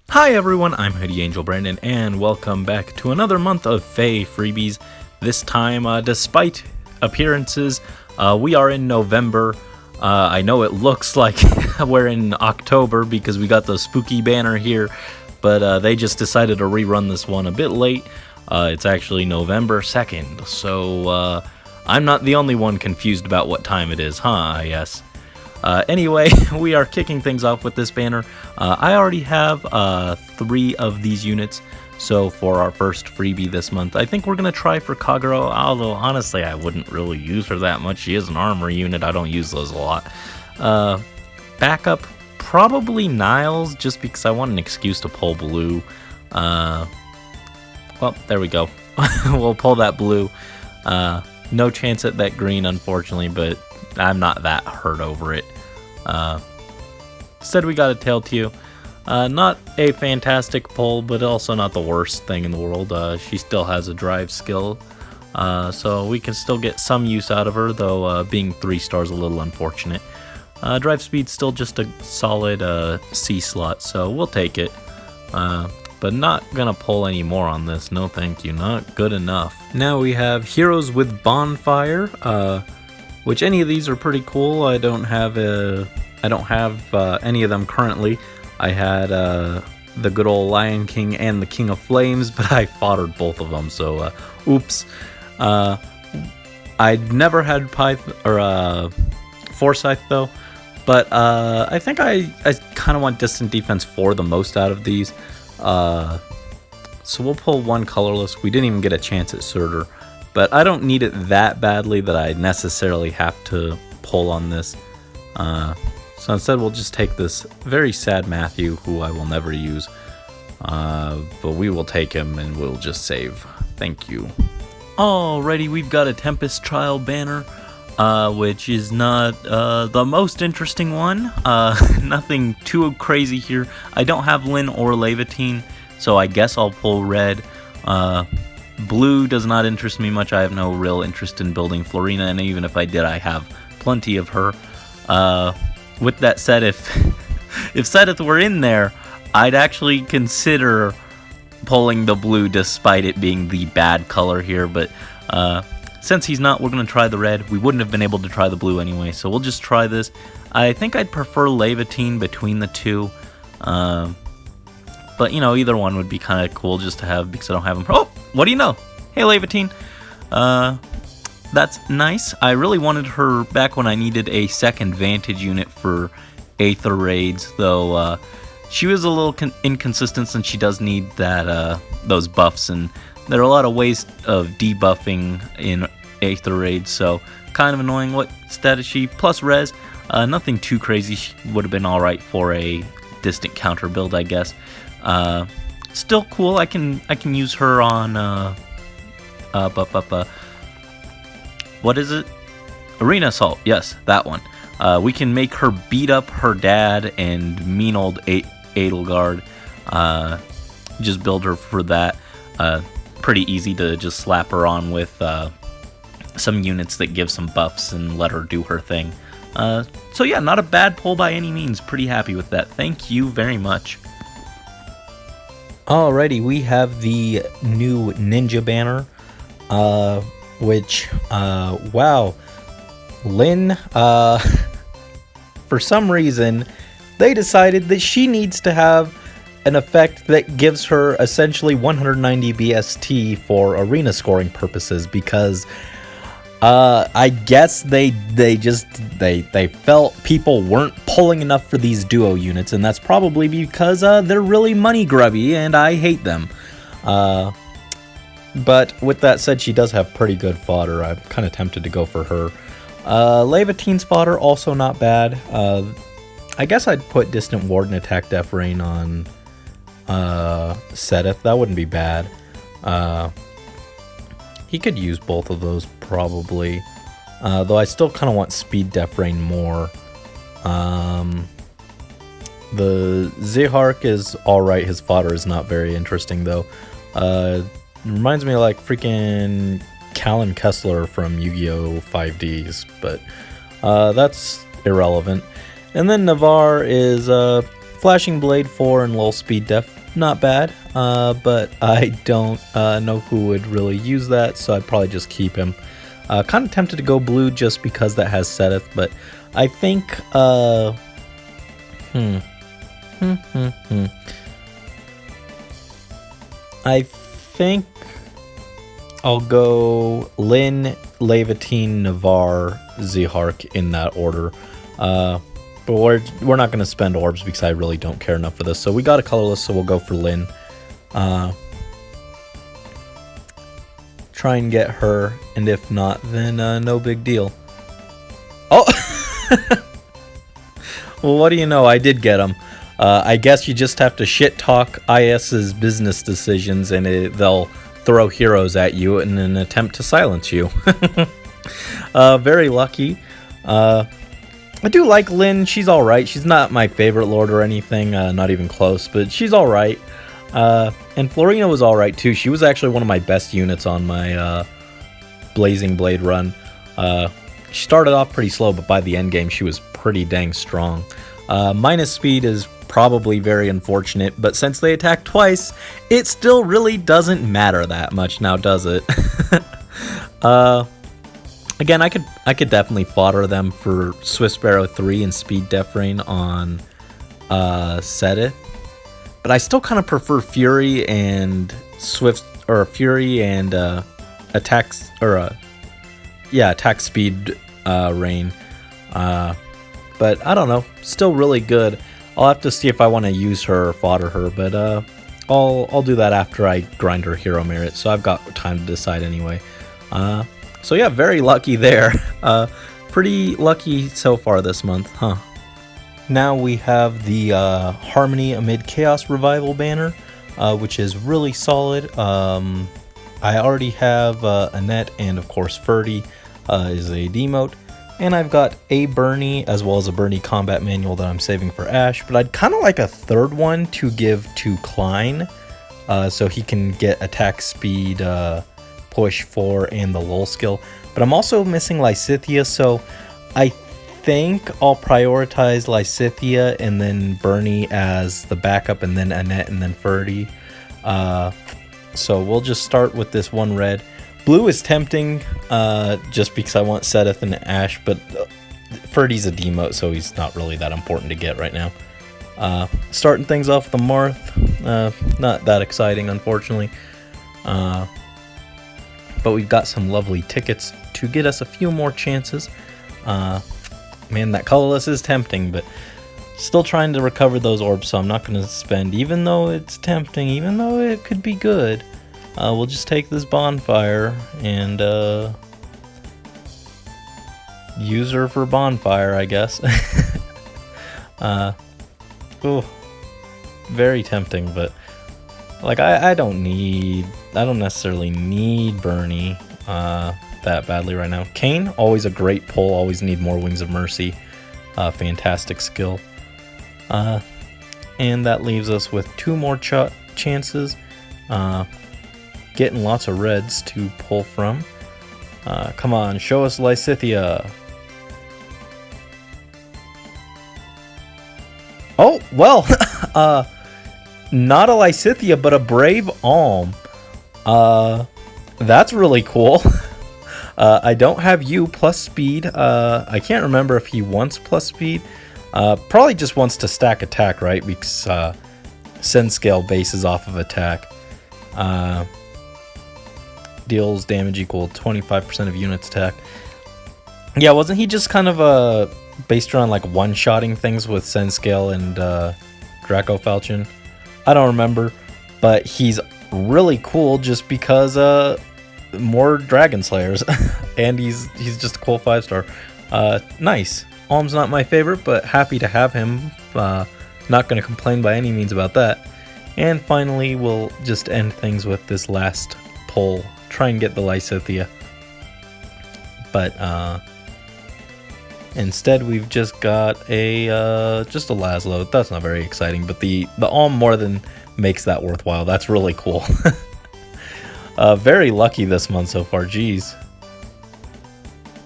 Hi everyone, I'm Hoodie Angel Brandon, and welcome back to another month of Feh Freebies. This time, despite appearances, we are in November. I know it looks like we're in October because we got the spooky banner here, but they just decided to rerun this one a bit late. It's actually November 2nd, so I'm not the only one confused about what time it is, huh? Yes. Anyway, we are kicking things off with this banner. I already have 3 of these units, so for our first freebie this month, I think we're going to try for Kagero, although honestly I wouldn't really use her that much. She is an armor unit, I don't use those a lot. Backup, probably Niles, just because I want an excuse to pull blue. Well, there we go. We'll pull that blue. No chance at that green, unfortunately, but I'm not that hurt over it. Instead, we got a Tail Tew. Not a fantastic pull, but also not the worst thing in the world. She still has a drive skill, so we can still get some use out of her, though being 3 stars a little unfortunate. Drive speed's still just a solid C slot, so we'll take it. But not gonna pull any more on this. No thank you, not good enough. Now we have heroes with Bonfire, which any of these are pretty cool. I don't have any of them currently. I had the good old Lion King and the King of Flames, but I foddered both of them, so oops. I'd never had Foresight though, but I think I kind of want Distant Defense for the most out of these. So we'll pull 1 colorless. We didn't even get a chance at Surtur, but I don't need it that badly that I necessarily have to pull on this. So instead we'll just take this very sad Matthew, who I will never use, but we will take him and we'll just save. Thank you. Alrighty, we've got a Tempest trial banner, which is not the most interesting one. Nothing too crazy here. I don't have Lyn or Levitine, so I guess I'll pull red. Blue does not interest me much. I have no real interest in building Florina, and even if I did, I have plenty of her. With that said, if Sedith were in there, I'd actually consider pulling the blue despite it being the bad color here, but since he's not, we're going to try the red. We wouldn't have been able to try the blue anyway, so we'll just try this. I think I'd prefer Levitine between the 2, but you know, either one would be kind of cool just to have because I don't have him. Oh, what do you know? Hey, Levitine. That's nice. I really wanted her back when I needed a second Vantage unit for Aether raids, though she was a little inconsistent since she does need that those buffs, and there are a lot of ways of debuffing in Aether raids, so kind of annoying. What stat is she? Plus res. Nothing too crazy. She would have been alright for a distant counter build, I guess. Still cool. I can use her on what is it? Arena Assault. Yes, that one. We can make her beat up her dad and mean old Edelgard. Just build her for that. Pretty easy to just slap her on with some units that give some buffs and let her do her thing. So yeah, not a bad pull by any means. Pretty happy with that. Thank you very much. Alrighty, we have the new Ninja banner, which, wow, Lyn, for some reason, they decided that she needs to have an effect that gives her essentially 190 BST for arena scoring purposes, because I guess they felt people weren't pulling enough for these duo units, and that's probably because they're really money grubby and I hate them. But with that said, she does have pretty good fodder. I'm kind of tempted to go for her. Levitine's fodder also not bad. I guess I'd put Distant Ward and Attack Def Rain on Sedith. That wouldn't be bad. He could use both of those probably. Though I still kind of want Speed Def Rain more. The Zehark is alright. His fodder is not very interesting though. Reminds me of like freaking Callum Kessler from Yu-Gi-Oh! 5Ds, but that's irrelevant. And then Navarre is Flashing Blade 4 and Lull Speed Def. Not bad, but I don't know who would really use that, so I'd probably just keep him. Kind of tempted to go blue just because that has Seteth, but I think I think I'll go Lyn, Leviatine, Navarre, Zehark in that order. But we're not going to spend orbs because I really don't care enough for this. So we got a colorless, so we'll go for Lyn. Try and get her, and if not, then no big deal. Oh! Well, what do you know? I did get them. I guess you just have to shit-talk IS's business decisions, and they'll throw heroes at you in an attempt to silence you. Very lucky. I do like Lyn. She's alright. She's not my favorite lord or anything, not even close, but she's alright. And Florina was alright too. She was actually one of my best units on my Blazing Blade run. She started off pretty slow, but by the end game she was pretty dang strong. Minus speed is probably very unfortunate, but since they attack twice, it still really doesn't matter that much now, does it? Again, I could definitely fodder them for Swift Sparrow 3 and Speed Def Rain on Seteth, but I still kind of prefer Fury and attack speed rain. But I don't know, still really good. I'll have to see if I want to use her or fodder her, but I'll do that after I grind her hero merit, so I've got time to decide anyway. So yeah, very lucky there. Pretty lucky so far this month, huh? Now we have the Harmony Amid Chaos Revival banner, which is really solid. I already have Annette, and of course Ferdy is a demote. And I've got a Bernie as well as a Bernie combat manual that I'm saving for Ash, but I'd kind of like a third one to give to Klein, so he can get attack speed, push 4, and the lull skill. But I'm also missing Lysithea, so I think I'll prioritize Lysithea and then Bernie as the backup, and then Annette and then Ferdy. So we'll just start with this one red. Blue is tempting, just because I want Seteth and Ash, but Ferdy's a demote, so he's not really that important to get right now. Starting things off with the Marth, not that exciting, unfortunately. But we've got some lovely tickets to get us a few more chances. Man, that colorless is tempting, but still trying to recover those orbs, so I'm not going to spend, even though it's tempting, even though it could be good. We'll just take this Bonfire and use her for Bonfire, I guess. Ooh, very tempting, but like I don't necessarily need Bernie that badly right now. Kane, always a great pull, always need more Wings of Mercy. Fantastic skill. And that leaves us with 2 more chances. Getting lots of reds to pull from. Come on, show us Lysithea. Oh, well, not a Lysithea, but a Brave Alm. That's really cool. I don't have you plus speed. I can't remember if he wants plus speed. Probably just wants to stack attack, right? Because Send Scale bases off of attack. Deals damage equal 25% of units attack. Yeah, wasn't he just kind of based around like one-shotting things with Send Scale and Draco Falchion? I don't remember, but he's really cool just because more Dragon Slayers, and he's just a cool 5-star. Nice. Alm's not my favorite, but happy to have him. Not going to complain by any means about that. And finally, we'll just end things with this last pull. Try and get the Lysithea. But instead, we've just got just a Laszlo. That's not very exciting, but the Alm more than makes that worthwhile. That's really cool. Very lucky this month so far, jeez.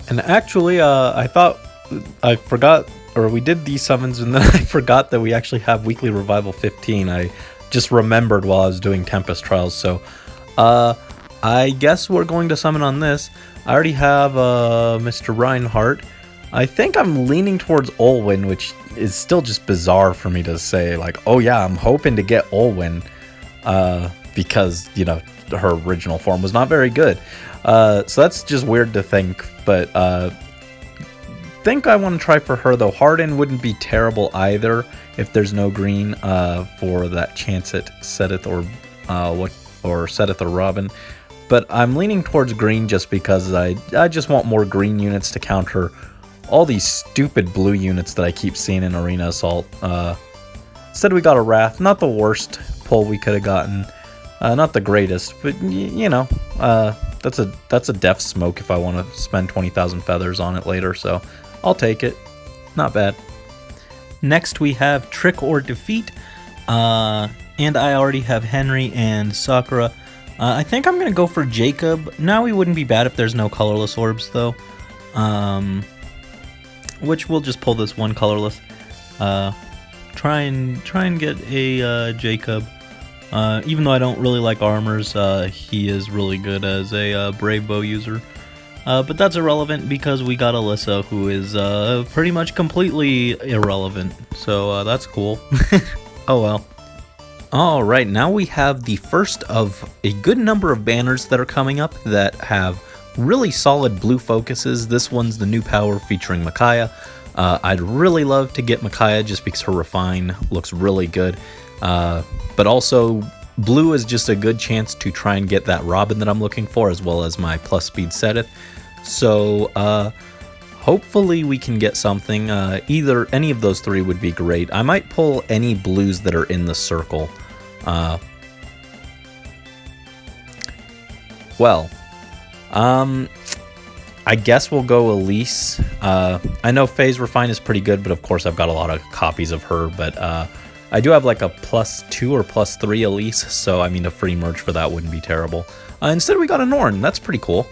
And actually, I thought I forgot, or we did these summons and then I forgot that we actually have Weekly Revival 15. I just remembered while I was doing Tempest Trials, so I guess we're going to summon on this. I already have Mr. Reinhardt. I think I'm leaning towards Olwen, which is still just bizarre for me to say, like, oh yeah, I'm hoping to get Olwen, because, you know, her original form was not very good. So that's just weird to think, but think I want to try for her, though. Harden wouldn't be terrible either if there's no green for that chance at Seteth or Seteth or Robin. But I'm leaning towards green just because I just want more green units to counter all these stupid blue units that I keep seeing in Arena Assault. Instead we got a Wrath, not the worst pull we could have gotten, not the greatest, but you know, that's a death smoke if I want to spend 20,000 feathers on it later, so I'll take it. Not bad. Next we have Trick or Defeat, and I already have Henry and Sakura. I think I'm gonna go for Jacob. Now he wouldn't be bad if there's no colorless orbs though. Which we'll just pull this one colorless. Try and get a Jacob. Even though I don't really like armors, he is really good as a brave bow user. But that's irrelevant because we got Alyssa, who is pretty much completely irrelevant. So that's cool. Oh well. Alright, now we have the first of a good number of banners that are coming up that have really solid blue focuses. This one's the new power featuring Micaiah. I'd really love to get Micaiah just because her Refine looks really good. But also, blue is just a good chance to try and get that Robin that I'm looking for, as well as my plus speed Seteth. So, hopefully we can get something. Any of those three would be great. I might pull any blues that are in the circle. I guess we'll go Elise. I know Feh's Refine is pretty good, but of course I've got a lot of copies of her, but I do have like a +2 or +3 Elise, so I mean a free merge for that wouldn't be terrible. Instead we got a Norn. That's pretty cool.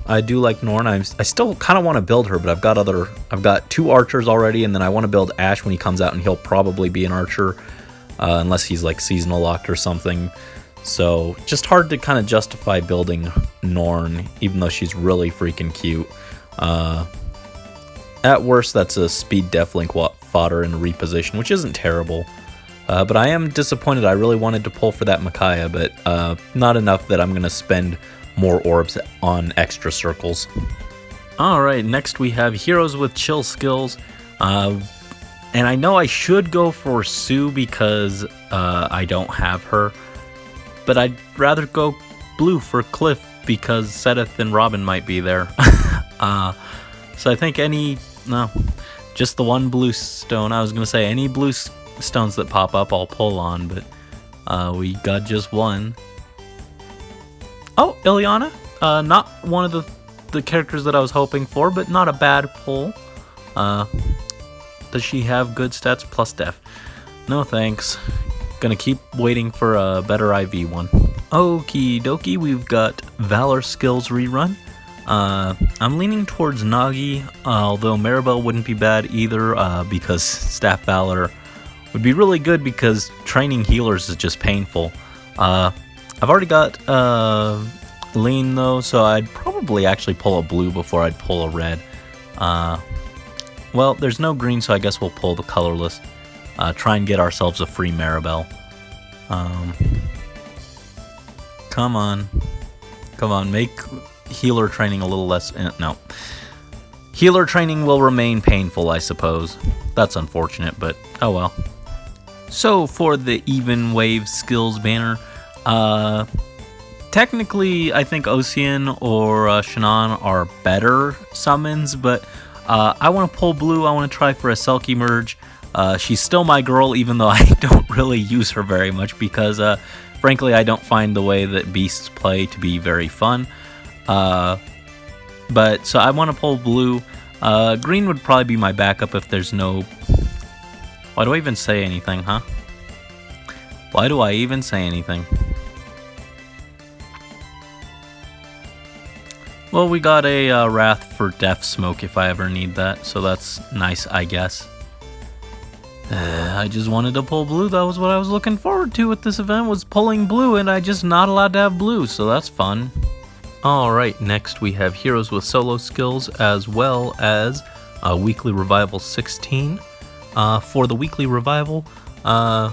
I do like Norn. I still kind of want to build her, but I've got 2 archers already, and then I want to build Ash when he comes out, and he'll probably be an archer, unless he's like seasonal locked or something. So just hard to kind of justify building Norn, even though she's really freaking cute. At worst, that's a speed deflink fodder in reposition, which isn't terrible. But I am disappointed. I really wanted to pull for that Micaiah, but not enough that I'm going to spend more orbs on extra circles. Alright, next we have Heroes with Chill Skills. And I know I should go for Sue because I don't have her. But I'd rather go blue for Cliff because Seteth and Robin might be there. So I think just the one blue stone. I was going to say any blue stones that pop up I'll pull on, but we got just one. Oh, Iliana. Not one of the characters that I was hoping for, but not a bad pull. Does she have good stats plus def? No thanks. Gonna keep waiting for a better IV one. Okie dokie, we've got Valor Skills rerun. I'm leaning towards Nagi, although Maribel wouldn't be bad either, because Staff Valor would be really good because training healers is just painful. I've already got Lean though, so I'd probably actually pull a blue before I'd pull a red. Well, there's no green, so I guess we'll pull the colorless. Try and get ourselves a free Maribel. Come on, make healer training a little less. No, healer training will remain painful, I suppose. That's unfortunate, but oh well. So for the Even Wave Skills banner, technically I think Ocean or Shannon are better summons, but I want to pull blue. I want to try for a Selkie merge. She's still my girl, even though I don't really use her very much because, frankly, I don't find the way that beasts play to be very fun. But so I want to pull blue. Green would probably be my backup if there's no... Why do I even say anything, huh? Why do I even say anything? Well, we got a Wrath for Death Smoke if I ever need that, so that's nice, I guess. I just wanted to pull blue. That was what I was looking forward to with this event, was pulling blue, and I just not allowed to have blue, so that's fun. Alright, next we have heroes with solo skills as well as Weekly Revival 16. For the Weekly Revival, I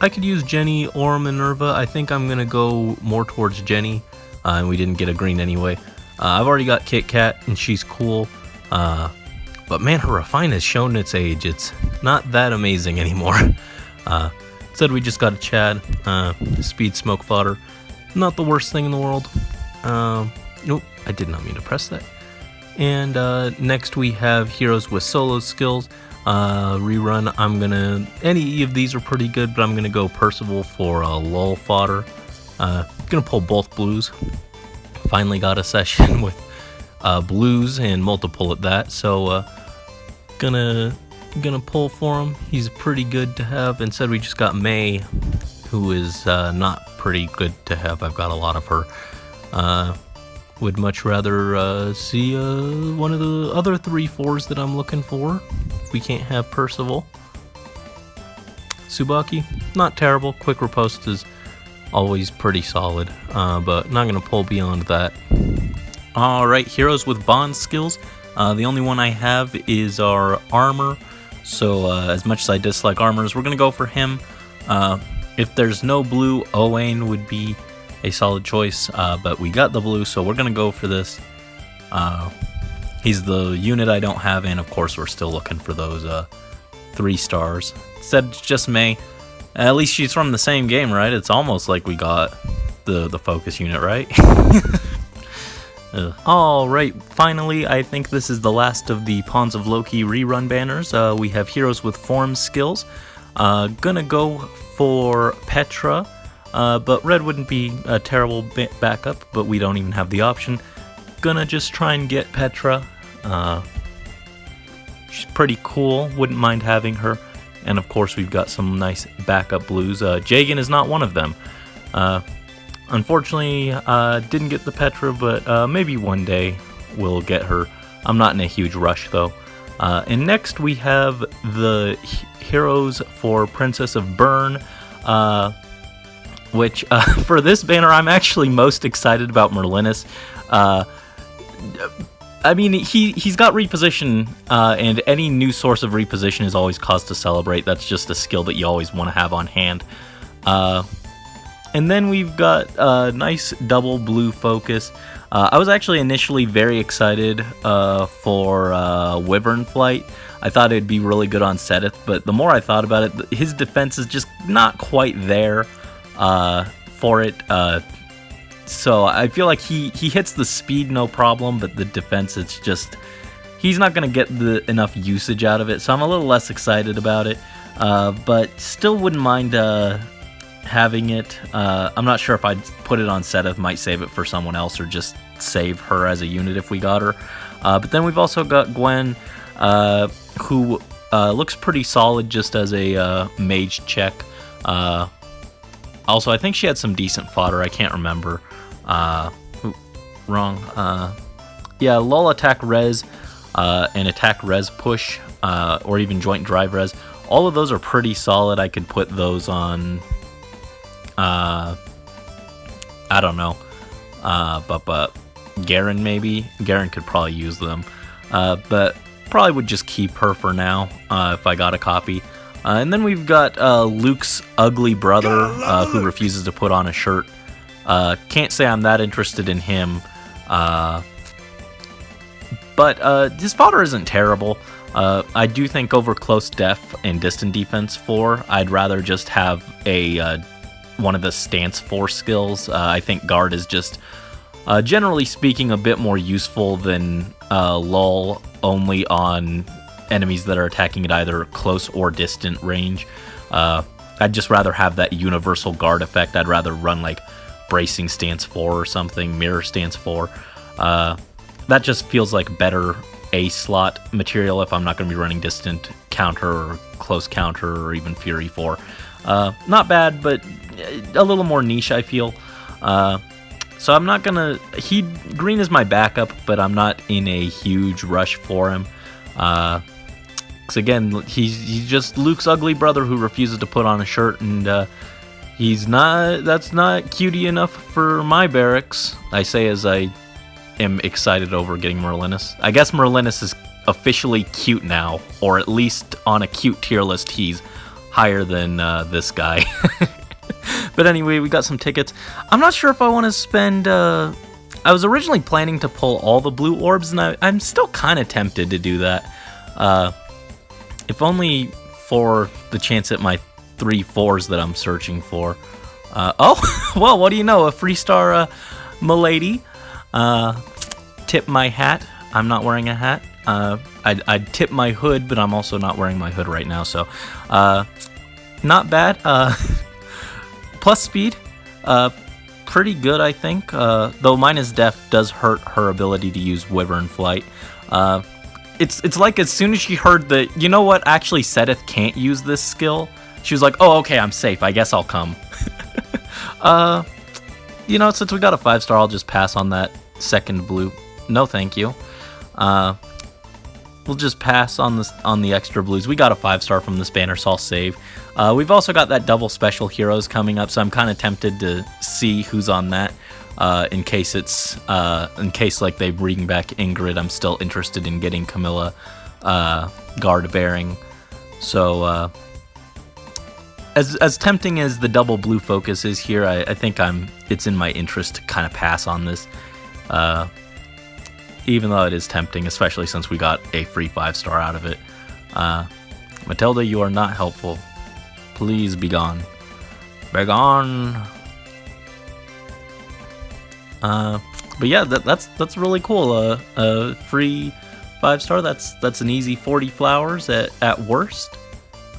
could use Jenny or Minerva. I think I'm going to go more towards Jenny, and we didn't get a green anyway. I've already got Kit Kat, and she's cool. But man, her Refine has shown its age. It's not that amazing anymore. Instead, we just got a Chad. Speed Smoke Fodder. Not the worst thing in the world. Nope, I did not mean to press that. And next we have heroes with solo skills. Rerun, any of these are pretty good, but I'm gonna go Percival for lull fodder. Gonna pull both blues. Finally got a session with blues and multiple at that, so gonna pull for him. He's pretty good to have. Instead, we just got May, who is not pretty good to have. I've got a lot of her. Would much rather see one of the other 3/4s that I'm looking for if we can't have Percival. Tsubaki, not terrible. Quick Riposte is always pretty solid, but not going to pull beyond that. Alright, heroes with bond skills. The only one I have is our armor, so as much as I dislike armors, we're going to go for him. If there's no blue, Owain would be a solid choice, but we got the blue, so we're going to go for this. He's the unit I don't have, and of course we're still looking for those 3 stars. Instead, it's just May. At least she's from the same game, right? It's almost like we got the focus unit, right? Alright, finally, I think this is the last of the Pawns of Loki rerun banners. We have heroes with form skills. Gonna go for Petra, but red wouldn't be a terrible backup, but we don't even have the option. Gonna just try and get Petra. She's pretty cool, wouldn't mind having her. And of course we've got some nice backup blues. Jagan is not one of them. Unfortunately, didn't get the Petra, but maybe one day we'll get her. I'm not in a huge rush though. And next we have the heroes for Princess of Bern, which for this banner I'm actually most excited about Merlinus. I mean, he's got reposition, and any new source of reposition is always cause to celebrate. That's just a skill that you always want to have on hand. And then we've got a nice double blue focus. I was actually initially very excited for Wyvern Flight. I thought it'd be really good on Seteth, but the more I thought about it, his defense is just not quite there for it. So I feel like he hits the speed no problem, but the defense, it's just, he's not going to get enough usage out of it, so I'm a little less excited about it, but still wouldn't mind having it. I'm not sure if I'd put it on Seteth, might save it for someone else, or just save her as a unit if we got her. But then we've also got Gwen, who looks pretty solid just as a mage check. Also, I think she had some decent fodder, I can't remember. Wrong. Yeah, lull attack res, and attack res push, or even joint drive res. All of those are pretty solid. I could put those on, I don't know, but Garen maybe? Garen could probably use them, but probably would just keep her for now, if I got a copy. And then we've got Luke's ugly brother, who refuses to put on a shirt. Can't say I'm that interested in him, but his fodder isn't terrible. I do think over close def and distant defense 4, I'd rather just have a one of the stance 4 skills. I think guard is just, generally speaking, a bit more useful than lull only on enemies that are attacking at either close or distant range. I'd just rather have that universal guard effect. I'd rather run like bracing stance 4 or something, mirror stance 4. That just feels like better A slot material if I'm not going to be running distant counter or close counter or even Fury 4. Not bad, but a little more niche, I feel. So I'm not gonna... Green is my backup, but I'm not in a huge rush for him. Because again, he's just Luke's ugly brother who refuses to put on a shirt, and that's not cutie enough for my barracks. I say as I am excited over getting Merlinus. I guess Merlinus is officially cute now, or at least on a cute tier list, he's higher than this guy. But anyway, we got some tickets. I'm not sure if I want to spend... I was originally planning to pull all the blue orbs, and I'm still kind of tempted to do that. If only for the chance at my 3 4s that I'm searching for. Oh, well, what do you know? A free star, milady. Tip my hat. I'm not wearing a hat. I'd tip my hood, but I'm also not wearing my hood right now, so not bad. Plus speed, pretty good, I think. Though minus def does hurt her ability to use Wyvern Flight. It's like as soon as she heard that, you know what, actually Seteth can't use this skill, she was like, oh, okay, I'm safe, I guess I'll come. You know, since we got a 5-star, I'll just pass on that second blue. No, thank you. We'll just pass on the extra blues. We got a 5-star from this banner, so I'll save. We've also got that double special heroes coming up, so I'm kind of tempted to see who's on that. In case like they bring back Ingrid, I'm still interested in getting Camilla guard bearing. So as tempting as the double blue focus is here, I think it's in my interest to kind of pass on this. Even though it is tempting, especially since we got a free 5-star out of it. Matilda, you are not helpful. Please be gone. Be gone. But yeah, that's really cool. A free 5-star. That's an easy 40 flowers at worst.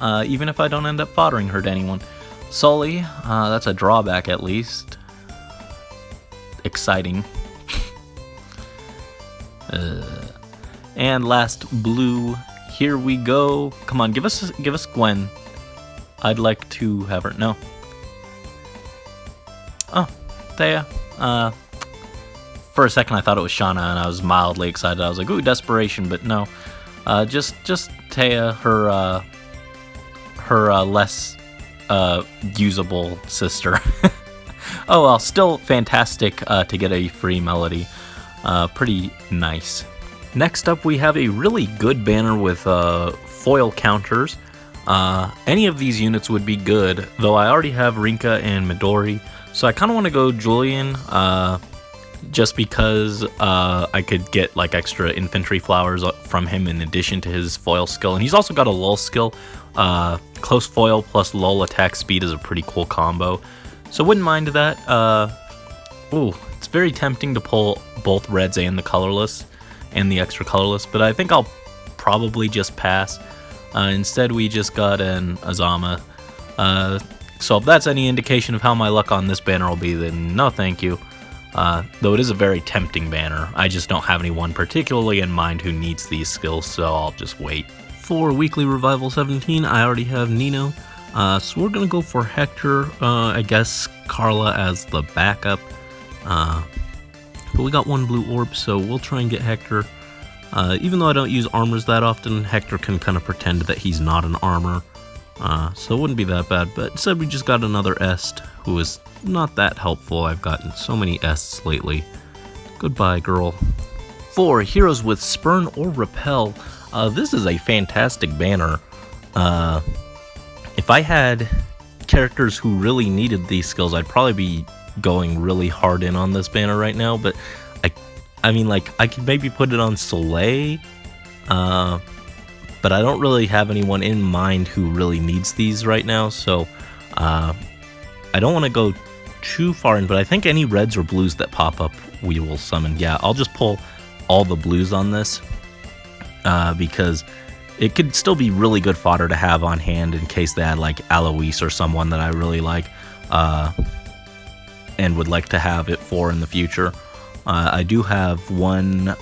Even if I don't end up foddering her to anyone. Sully, that's a drawback at least. Exciting. And last blue, here we go. Come on, give us Gwen. I'd like to have her. No. Oh, Thea. For a second I thought it was Shauna, and I was mildly excited. I was like, ooh, desperation, but no. Just Thea, her less usable sister. Oh well, still fantastic to get a free melody. Pretty nice. Next up, we have a really good banner with foil counters. Any of these units would be good, though I already have Rinka and Midori, so I kind of want to go Julian, just because I could get like extra infantry flowers from him in addition to his foil skill, and he's also got a lull skill. Close foil plus lull attack speed is a pretty cool combo, so wouldn't mind that. Ooh, it's very tempting to pull both reds and the colorless, and the extra colorless, but I think I'll probably just pass. Instead, we just got an Azama. So if that's any indication of how my luck on this banner will be, then no thank you. Though it is a very tempting banner. I just don't have anyone particularly in mind who needs these skills, so I'll just wait. For Weekly Revival 17, I already have Nino. So we're going to go for Hector. I guess Carla as the backup. But we got one blue orb, so we'll try and get Hector. Even though I don't use armors that often, Hector can kind of pretend that he's not an armor. So it wouldn't be that bad, but instead we just got another Est, who is not that helpful. I've gotten so many Ests lately. Goodbye, girl. For Heroes with Spurn or Repel, this is a fantastic banner. If I had characters who really needed these skills, I'd probably be going really hard in on this banner right now, but I mean, like, I could maybe put it on Soleil, but I don't really have anyone in mind who really needs these right now, so I don't want to go too far in, but I think any reds or blues that pop up, we will summon. Yeah, I'll just pull all the blues on this, because it could still be really good fodder to have on hand in case they had, like, Alois or someone that I really like, and would like to have it for in the future. I do have one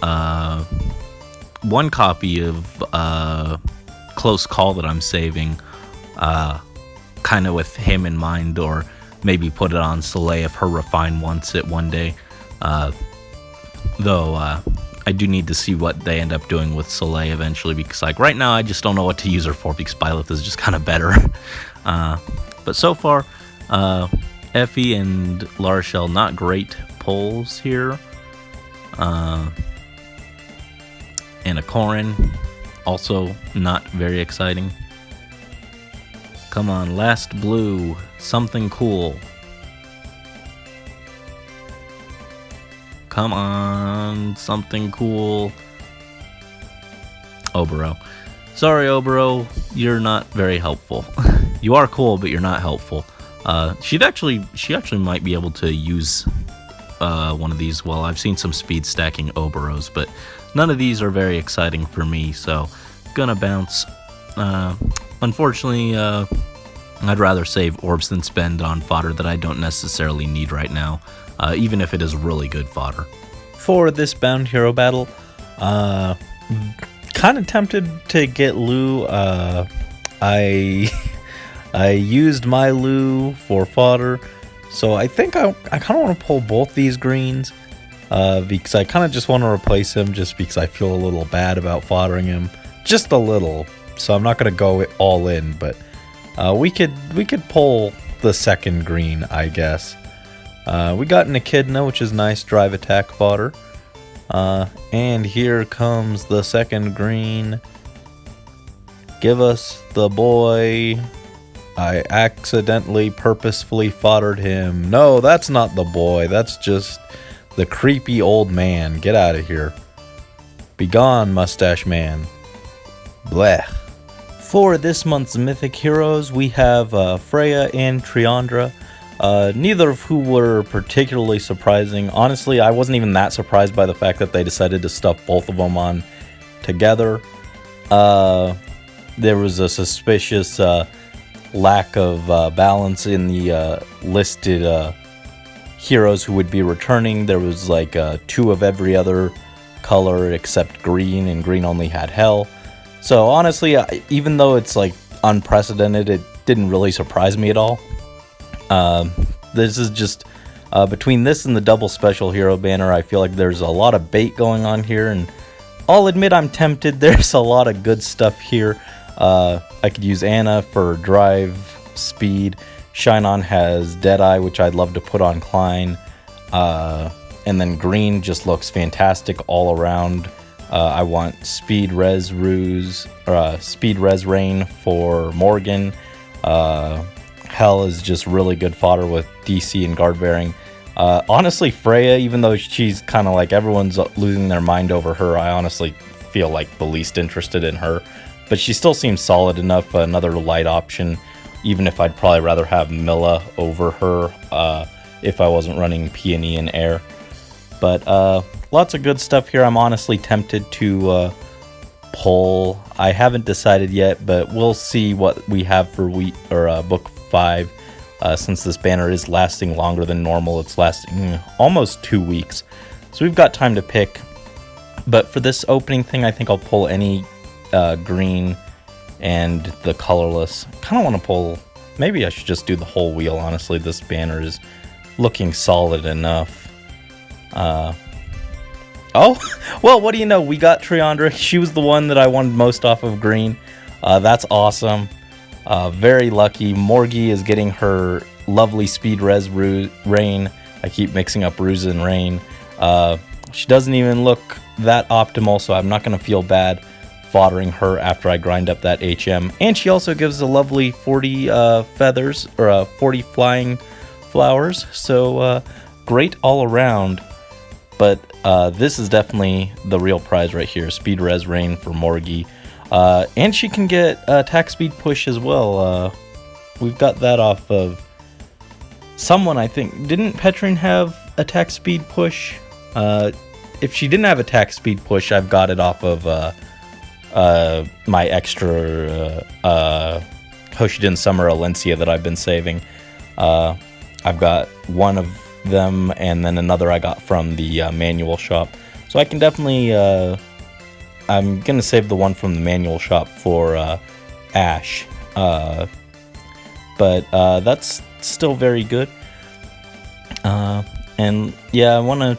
copy of Close Call that I'm saving, kind of with him in mind, or maybe put it on Soleil if her Refine wants it one day. Though I do need to see what they end up doing with Soleil eventually, because like right now I just don't know what to use her for, because Byleth is just kind of better. But so far, Effie and Larshell, not great pulls here. And a Corrin, also not very exciting. Come on, last blue, something cool. Come on, something cool. Obero. Sorry, Obero, you're not very helpful. You are cool, but you're not helpful. She actually might be able to use one of these. Well, I've seen some speed stacking Oberos, but none of these are very exciting for me, so gonna bounce. Unfortunately, I'd rather save orbs than spend on fodder that I don't necessarily need right now, even if it is really good fodder. For this bound hero battle, kind of tempted to get Lu. I used my Lu for fodder, so I think I kind of want to pull both these greens, because I kind of just want to replace him, just because I feel a little bad about foddering him, just a little. So I'm not going to go all in, but we could pull the second green, I guess. We got an Echidna, which is nice drive attack fodder. And here comes the second green. Give us the boy. I accidentally purposefully foddered him. No, that's not the boy. That's just the creepy old man. Get out of here. Begone, mustache man. Blech. For this month's Mythic Heroes, we have Freyja and Triandra, neither of who were particularly surprising. Honestly, I wasn't even that surprised by the fact that they decided to stuff both of them on together. There was a suspicious lack of balance in the listed heroes who would be returning. There was like 2 of every other color except green, and green only had hell. So honestly, even though it's like unprecedented, it didn't really surprise me at all. This is just between this and the double special hero banner, I feel like there's a lot of bait going on here, and I'll admit I'm tempted. There's a lot of good stuff here. I could use Anna for drive speed. Shinon has Deadeye, which I'd love to put on Klein. And then green just looks fantastic all around. I want Speed Res Ruse, or Speed Res Rain for Morgan. Hell is just really good fodder with DC and guard bearing. Honestly, Freyja, even though she's kind of like everyone's losing their mind over her, I honestly feel like the least interested in her. But she still seems solid enough, another light option, even if I'd probably rather have Milla over her if I wasn't running Peony and Air. But lots of good stuff here. I'm honestly tempted to pull. I haven't decided yet, but we'll see what we have for book 5. Since this banner is lasting longer than normal, it's lasting almost 2 weeks. So we've got time to pick. But for this opening thing, I think I'll pull any green and the colorless. I kind of want to pull, maybe I should just do the whole wheel. Honestly, this banner is looking solid enough. Oh, well, what do you know? We got Triandra. She was the one that I wanted most off of green. That's awesome. Very lucky. Morgie is getting her lovely speed res rain. I keep mixing up Ruse and Rain. She doesn't even look that optimal, so I'm not going to feel bad foddering her after I grind up that HM. And she also gives a lovely 40 feathers, or 40 flying flowers. So great all around. But this is definitely the real prize right here. Speed Res Rain for Morgie. And she can get attack speed push as well. We've got that off of someone, I think. Didn't Petrine have attack speed push? If she didn't have attack speed push, I've got it off of my extra Hoshiden Summer Alencia that I've been saving. I've got one of them, and then another I got from the manual shop. So I can definitely... I'm going to save the one from the manual shop for Ash. But that's still very good. And yeah, I want to...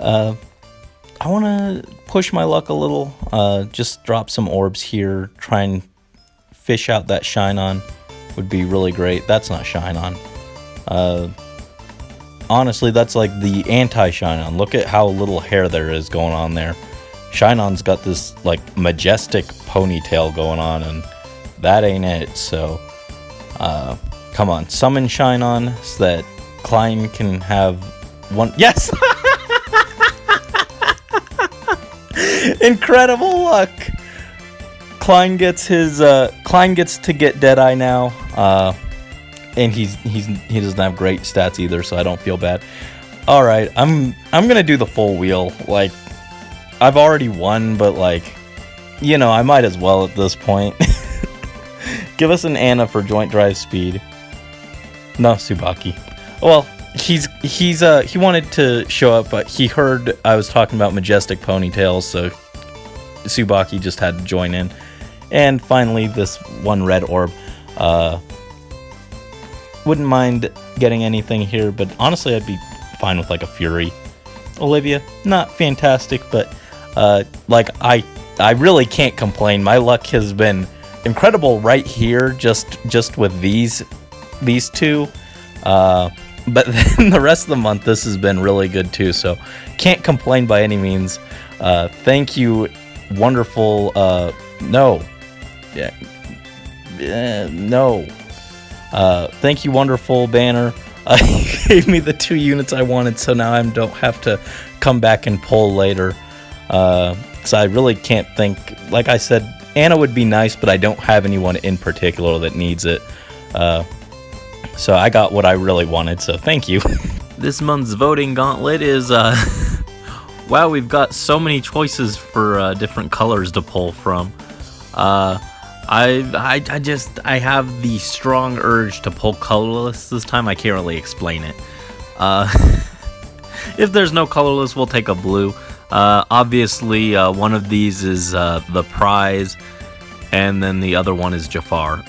I want to push my luck a little. Just drop some orbs here. Try and fish out that Shine On. Would be really great. That's not Shine On. Honestly, that's like the anti-Shine On. Look at how little hair there is going on there. Shine On's got this like majestic ponytail going on, and that ain't it. So, come on, summon Shine On so that Klein can have one. Yes! Incredible luck! Klein gets to get Deadeye now. And he doesn't have great stats either, so I don't feel bad. All right, I'm gonna do the full wheel. Like, I've already won, but like, you know, I might as well at this point. Give us an Anna for joint drive speed. No, Tsubaki. Well, he wanted to show up, but he heard I was talking about majestic ponytails, so Tsubaki just had to join in. And finally, this one red orb. Wouldn't mind getting anything here, but honestly, I'd be fine with like a Fury. Olivia, not fantastic, but like I really can't complain. My luck has been incredible right here, just with these two. But then the rest of the month, this has been really good too. So can't complain by any means. Thank you, wonderful. No. Thank you, wonderful banner. He gave me the 2 units I wanted, so now I don't have to come back and pull later. Because I really can't think. Like I said, Anna would be nice, but I don't have anyone in particular that needs it. So I got what I really wanted, so thank you. This month's voting gauntlet is, wow, we've got so many choices for different colors to pull from. I have the strong urge to pull colorless this time. I can't really explain it. If there's no colorless, we'll take a blue. Obviously, one of these is the prize, and then the other one is Jafar.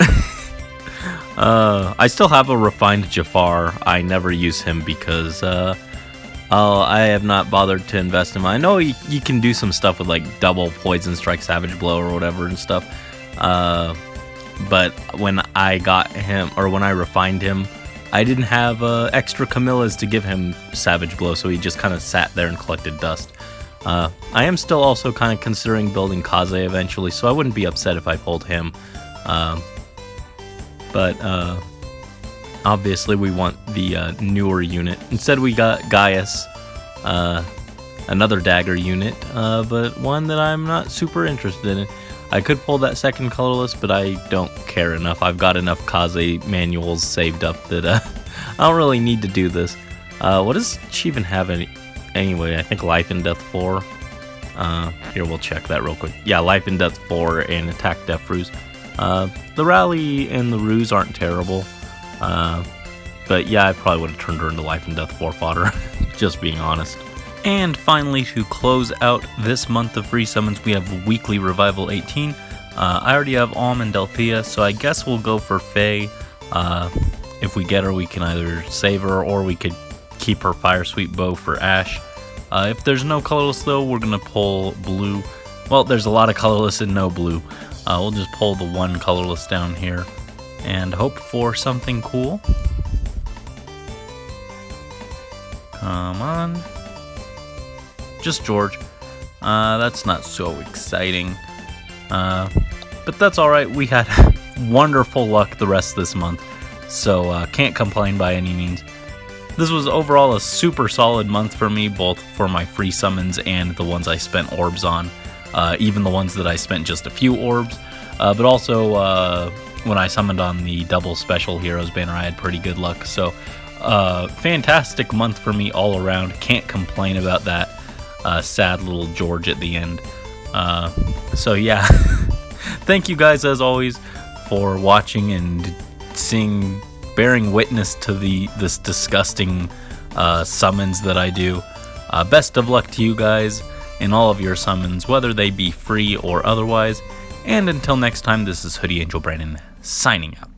I still have a refined Jafar. I never use him because I have not bothered to invest in him. I know you can do some stuff with like double poison strike, savage blow, or whatever and stuff. But when I got him, or when I refined him, I didn't have extra Camillas to give him Savage Blow, so he just kind of sat there and collected dust. I am still also kind of considering building Kaze eventually, so I wouldn't be upset if I pulled him. But obviously we want the newer unit. Instead we got Gaius, another dagger unit, but one that I'm not super interested in. I could pull that second colorless, but I don't care enough. I've got enough Kaze manuals saved up that I don't really need to do this. What does she even have anyway? I think Life and Death 4. Here, we'll check that real quick. Yeah, Life and Death 4 and Attack Death Ruse. The Rally and the Ruse aren't terrible. But yeah, I probably would have turned her into Life and Death 4 fodder, just being honest. And finally, to close out this month of free summons, we have Weekly Revival 18. I already have Alm and Delphia, so I guess we'll go for Feh. If we get her, we can either save her, or we could keep her Fire Sweet Bow for Ash. If there's no colorless, though, we're going to pull blue. Well, there's a lot of colorless and no blue. We'll just pull the one colorless down here and hope for something cool. Come on. Just George. That's not so exciting. But that's alright. We had wonderful luck the rest of this month. So can't complain by any means. This was overall a super solid month for me, both for my free summons and the ones I spent orbs on. Even the ones that I spent just a few orbs. But also when I summoned on the double special heroes banner, I had pretty good luck. So fantastic month for me all around. Can't complain about that. Sad little George at the end. So yeah, thank you guys as always for watching and bearing witness to this disgusting summons that I do. Best of luck to you guys in all of your summons, whether they be free or otherwise. And until next time, this is Hoodie Angel Brandon signing out.